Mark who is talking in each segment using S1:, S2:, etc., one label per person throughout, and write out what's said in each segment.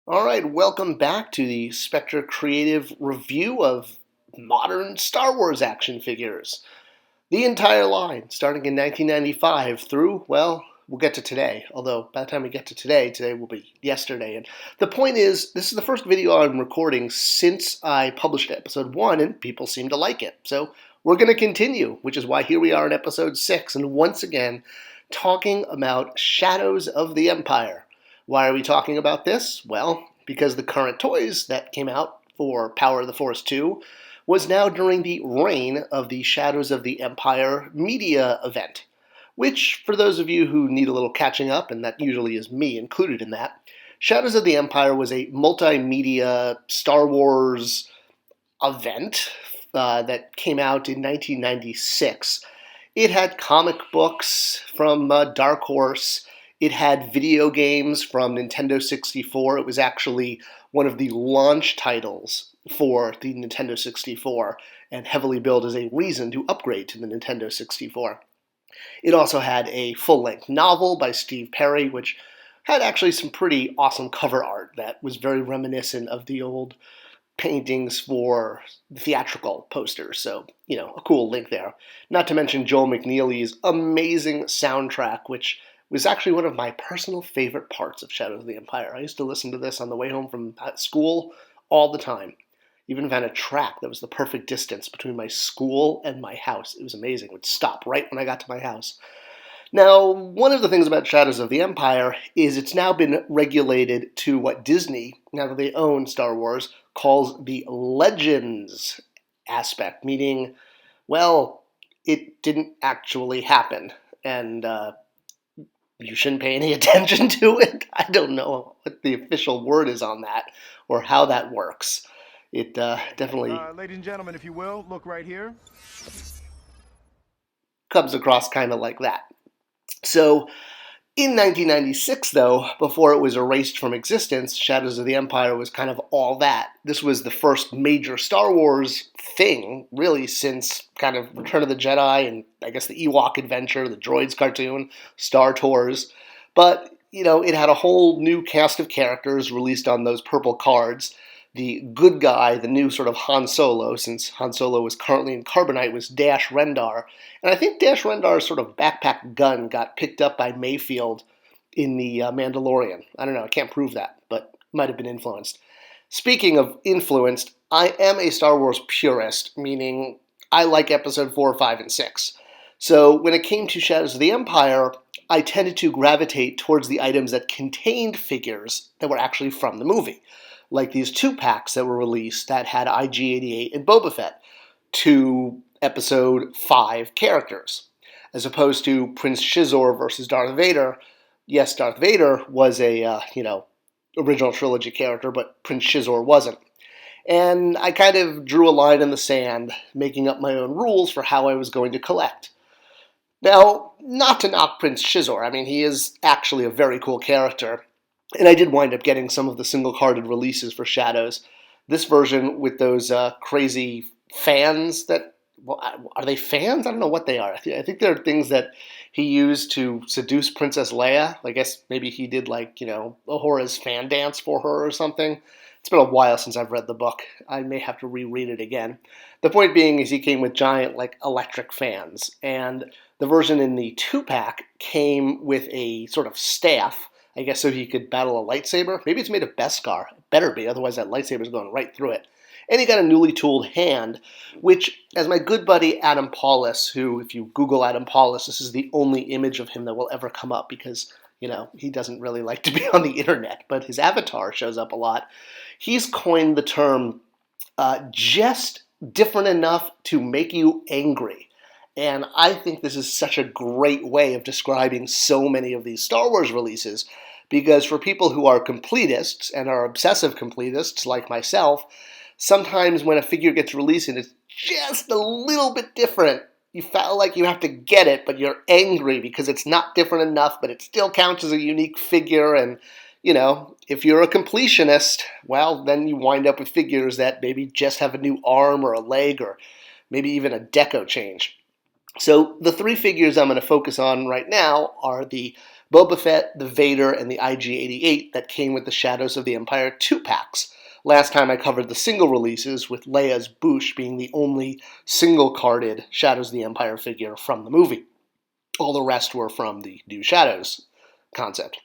S1: All right, welcome back to the Spectre Creative review of modern Star Wars action figures. The entire line, starting in 1995 through, well, we'll get to today. Although, by the time we get to today will be yesterday. And the point is, this is the first video I'm recording since I published episode 1, and people seem to like it. So we're going to continue, which is why here we are in episode 6, and once again, talking about Shadows of the Empire. Why are we talking about this? Well, because the current toys that came out for Power of the Force 2 was now during the reign of the Shadows of the Empire media event, which, for those of you who need a little catching up, and that usually is me included in that, Shadows of the Empire was a multimedia Star Wars event that came out in 1996. It had comic books from Dark Horse. It had video games from Nintendo 64. It was actually one of the launch titles for the Nintendo 64 and heavily billed as a reason to upgrade to the Nintendo 64. It also had a full-length novel by Steve Perry, which had actually some pretty awesome cover art that was very reminiscent of the old paintings for theatrical posters. So, a cool link there. Not to mention Joel McNeely's amazing soundtrack, which was actually one of my personal favorite parts of Shadows of the Empire. I used to listen to this on the way home from school all the time. Even found a track that was the perfect distance between my school and my house. It was amazing. It would stop right when I got to my house. Now, one of the things about Shadows of the Empire is it's now been regulated to what Disney, now that they own Star Wars, calls the Legends aspect, meaning, well, it didn't actually happen, and you shouldn't pay any attention to it. I don't know what the official word is on that or how that works. It definitely
S2: Ladies and gentlemen, if you will, look right here.
S1: comes across kind of like that. So, in 1996, though, before it was erased from existence, Shadows of the Empire was kind of all that. This was the first major Star Wars thing, really, since kind of Return of the Jedi and I guess the Ewok Adventure, the Droids cartoon, Star Tours. But, it had a whole new cast of characters released on those purple cards. The good guy, the new sort of Han Solo, since Han Solo was currently in Carbonite, was Dash Rendar. And I think Dash Rendar's sort of backpack gun got picked up by Mayfield in the Mandalorian. I don't know, I can't prove that, but might have been influenced. Speaking of influenced, I am a Star Wars purist, meaning I like episode 4, 5, and 6. So when it came to Shadows of the Empire, I tended to gravitate towards the items that contained figures that were actually from the movie. Like these 2-packs that were released that had IG-88 and Boba Fett, 2 episode 5 characters, as opposed to Prince Shizor versus Darth Vader. Yes, Darth Vader was a, original trilogy character, but Prince Shizor wasn't. And I kind of drew a line in the sand, making up my own rules for how I was going to collect. Now, not to knock Prince Shizor, I mean, he is actually a very cool character, and I did wind up getting some of the single-carded releases for Shadows. This version with those crazy fans that, well, are they fans? I don't know what they are. I think they're things that he used to seduce Princess Leia. I guess maybe he did Ahora's fan dance for her or something. It's been a while since I've read the book. I may have to reread it again. The point being is he came with giant electric fans, and the version in the 2-pack came with a sort of staff, I guess so he could battle a lightsaber. Maybe it's made of Beskar. It better be, otherwise that lightsaber's going right through it. And he got a newly tooled hand, which, as my good buddy Adam Paulus, who, if you Google Adam Paulus, this is the only image of him that will ever come up because, he doesn't really like to be on the internet, but his avatar shows up a lot. He's coined the term just different enough to make you angry. And I think this is such a great way of describing so many of these Star Wars releases, because for people who are completists and are obsessive completists like myself, sometimes when a figure gets released and it's just a little bit different, you feel like you have to get it, but you're angry because it's not different enough, but it still counts as a unique figure. And, if you're a completionist, well, then you wind up with figures that maybe just have a new arm or a leg or maybe even a deco change. So the 3 figures I'm going to focus on right now are the Boba Fett, the Vader, and the IG-88 that came with the Shadows of the Empire 2-packs. Last time I covered the single releases, with Leia's Boushh being the only single-carded Shadows of the Empire figure from the movie. All the rest were from the New Shadows concept.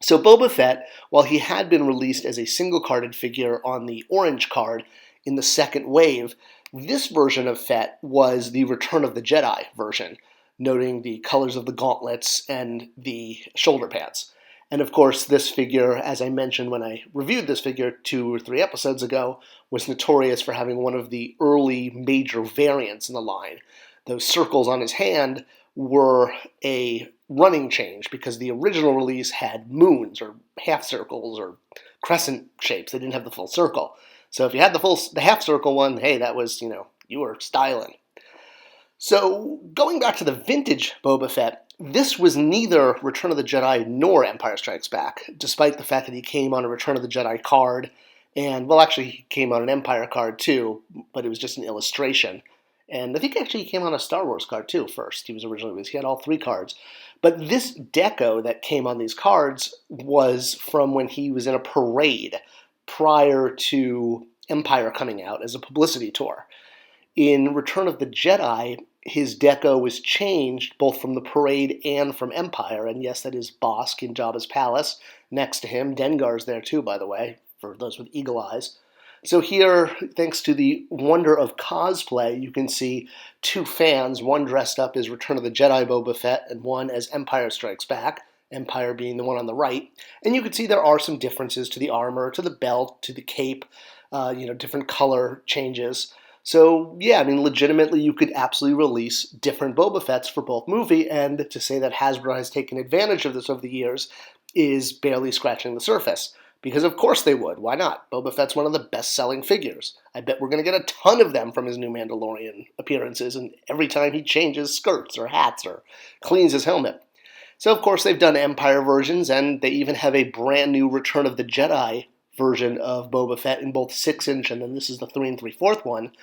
S1: So Boba Fett, while he had been released as a single-carded figure on the orange card in the second wave, this version of Fett was the Return of the Jedi version, noting the colors of the gauntlets and the shoulder pads. And of course, this figure, as I mentioned when I reviewed this figure 2 or 3 episodes ago, was notorious for having one of the early major variants in the line. Those circles on his hand were a running change because the original release had moons or half circles or crescent shapes. They didn't have the full circle. So if you had the half circle one, hey, that was, you were styling. So going back to the vintage Boba Fett, this was neither Return of the Jedi nor Empire Strikes Back, despite the fact that he came on a Return of the Jedi card, and, well, actually he came on an Empire card too, but it was just an illustration. And I think actually he came on a Star Wars card too first. He had all 3 cards. But this deco that came on these cards was from when he was in a parade prior to Empire coming out as a publicity tour. In Return of the Jedi, his deco was changed both from the parade and from Empire. And yes, that is Bossk in Jabba's palace. Next to him, Dengar's there too, by the way, for those with eagle eyes. So here, thanks to the wonder of cosplay, you can see 2 fans, one dressed up as Return of the Jedi Boba Fett and one as Empire Strikes Back, Empire being the one on the right. And you can see there are some differences to the armor, to the belt, to the cape, different color changes. So, yeah, legitimately you could absolutely release different Boba Fetts for both movie, and to say that Hasbro has taken advantage of this over the years is barely scratching the surface. Because of course they would. Why not? Boba Fett's one of the best-selling figures. I bet we're going to get a ton of them from his new Mandalorian appearances, and every time he changes skirts or hats or cleans his helmet. So of course they've done Empire versions, and they even have a brand new Return of the Jedi version of Boba Fett in both 6-inch, and then this is the 3 3/4 one,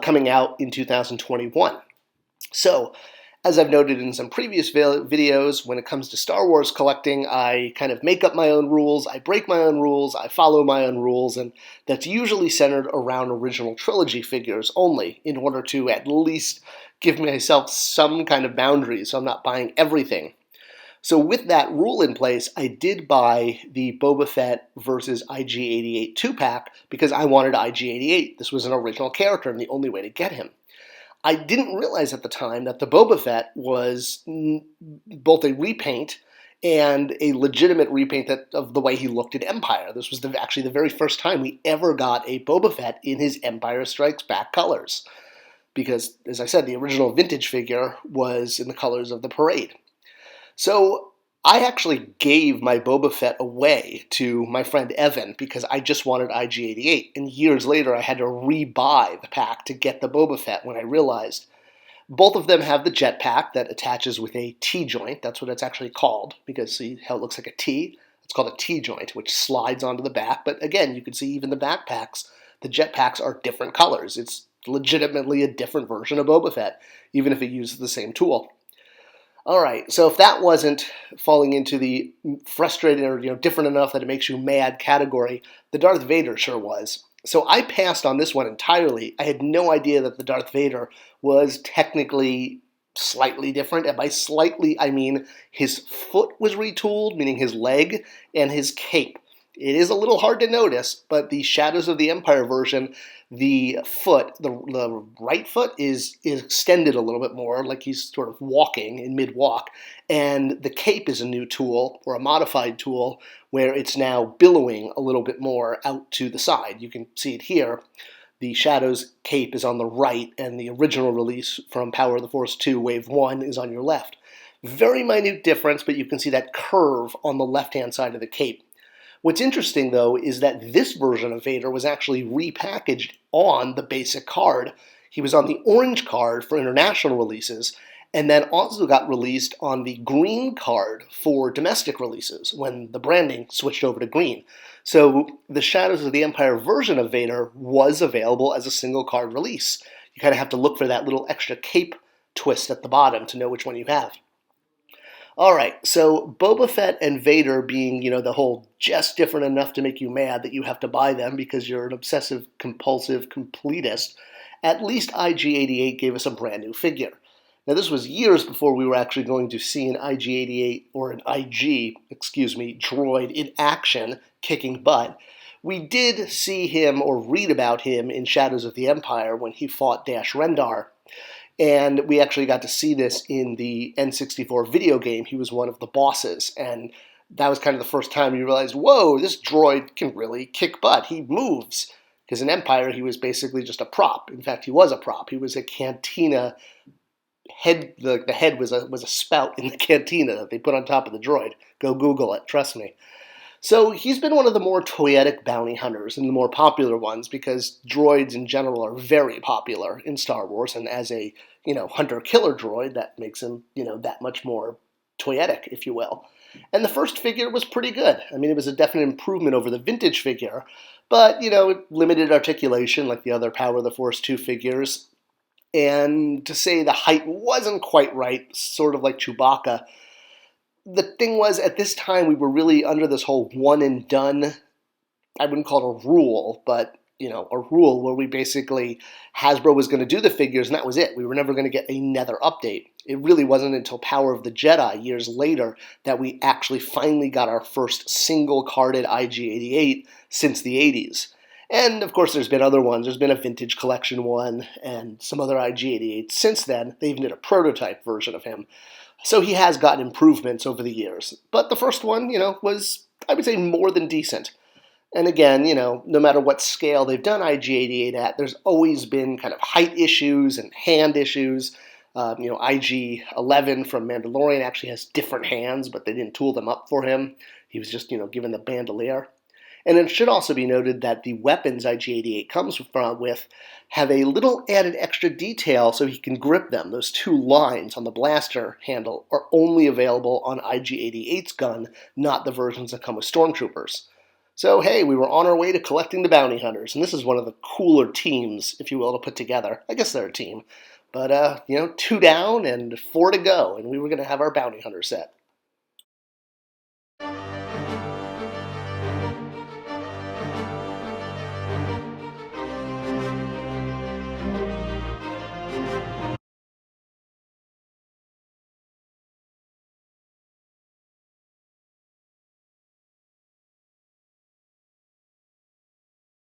S1: coming out in 2021. So, as I've noted in some previous videos, when it comes to Star Wars collecting, I kind of make up my own rules, I break my own rules, I follow my own rules, and that's usually centered around original trilogy figures only, in order to at least give myself some kind of boundaries so I'm not buying everything. So with that rule in place, I did buy the Boba Fett versus IG-88 2-pack because I wanted IG-88. This was an original character and the only way to get him. I didn't realize at the time that the Boba Fett was both a repaint and a legitimate repaint of the way he looked in Empire. This was actually the very first time we ever got a Boba Fett in his Empire Strikes Back colors. Because, as I said, the original vintage figure was in the colors of the parade. So I actually gave my Boba Fett away to my friend Evan because I just wanted IG-88, and years later I had to rebuy the pack to get the Boba Fett when I realized both of them have the jetpack that attaches with a T-joint. That's what it's actually called, because see how it looks like a T? It's called a T-joint, which slides onto the back. But again, you can see even the backpacks, the jetpacks are different colors. It's legitimately a different version of Boba Fett, even if it uses the same tool. All right, so if that wasn't falling into the frustrating or different enough that it makes you mad category, the Darth Vader sure was. So I passed on this one entirely. I had no idea that the Darth Vader was technically slightly different, and by slightly I mean his foot was retooled, meaning his leg, and his cape. It is a little hard to notice, but the Shadows of the Empire version, the foot, the right foot is extended a little bit more, like he's sort of walking in mid-walk, and the cape is a new tool, or a modified tool, where it's now billowing a little bit more out to the side. You can see it here. The Shadows cape is on the right, and the original release from Power of the Force 2 Wave 1 is on your left. Very minute difference, but you can see that curve on the left-hand side of the cape. What's interesting, though, is that this version of Vader was actually repackaged on the basic card. He was on the orange card for international releases, and then also got released on the green card for domestic releases when the branding switched over to green. So the Shadows of the Empire version of Vader was available as a single card release. You kind of have to look for that little extra cape twist at the bottom to know which one you have. All right, so Boba Fett and Vader being, the whole just different enough to make you mad that you have to buy them because you're an obsessive, compulsive completist, at least IG-88 gave us a brand new figure. Now, this was years before we were actually going to see an IG-88 or an droid in action kicking butt. We did see him or read about him in Shadows of the Empire when he fought Dash Rendar. And we actually got to see this in the N64 video game. He was one of the bosses. And that was kind of the first time you realized, whoa, this droid can really kick butt. He moves. Because in Empire, he was basically just a prop. In fact, he was a prop. He was a cantina head. The head was a spout in the cantina that they put on top of the droid. Go Google it, trust me. So he's been one of the more toyetic bounty hunters and the more popular ones because droids in general are very popular in Star Wars, and as a hunter-killer droid, that makes him that much more toyetic, if you will. And the first figure was pretty good. I mean, it was a definite improvement over the vintage figure, but limited articulation like the other Power of the Force 2 figures. And to say the height wasn't quite right, sort of like Chewbacca. The thing was, at this time, we were really under this whole one and done, I wouldn't call it a rule, but, a rule where we basically, Hasbro was going to do the figures and that was it. We were never going to get another update. It really wasn't until Power of the Jedi years later that we actually finally got our first single-carded IG-88 since the 80s. And, of course, there's been other ones. There's been a vintage collection one and some other IG-88s since then. They even did a prototype version of him. So he has gotten improvements over the years. But the first one, was, I would say, more than decent. And again, no matter what scale they've done IG-88 at, there's always been kind of height issues and hand issues. IG-11 from Mandalorian actually has different hands, but they didn't tool them up for him. He was just, given the bandolier. And it should also be noted that the weapons IG-88 comes with have a little added extra detail so he can grip them. Those two lines on the blaster handle are only available on IG-88's gun, not the versions that come with Stormtroopers. So hey, we were on our way to collecting the bounty hunters, and this is one of the cooler teams, if you will, to put together. I guess they're a team. But, 2 down and 4 to go, and we were going to have our bounty hunter set.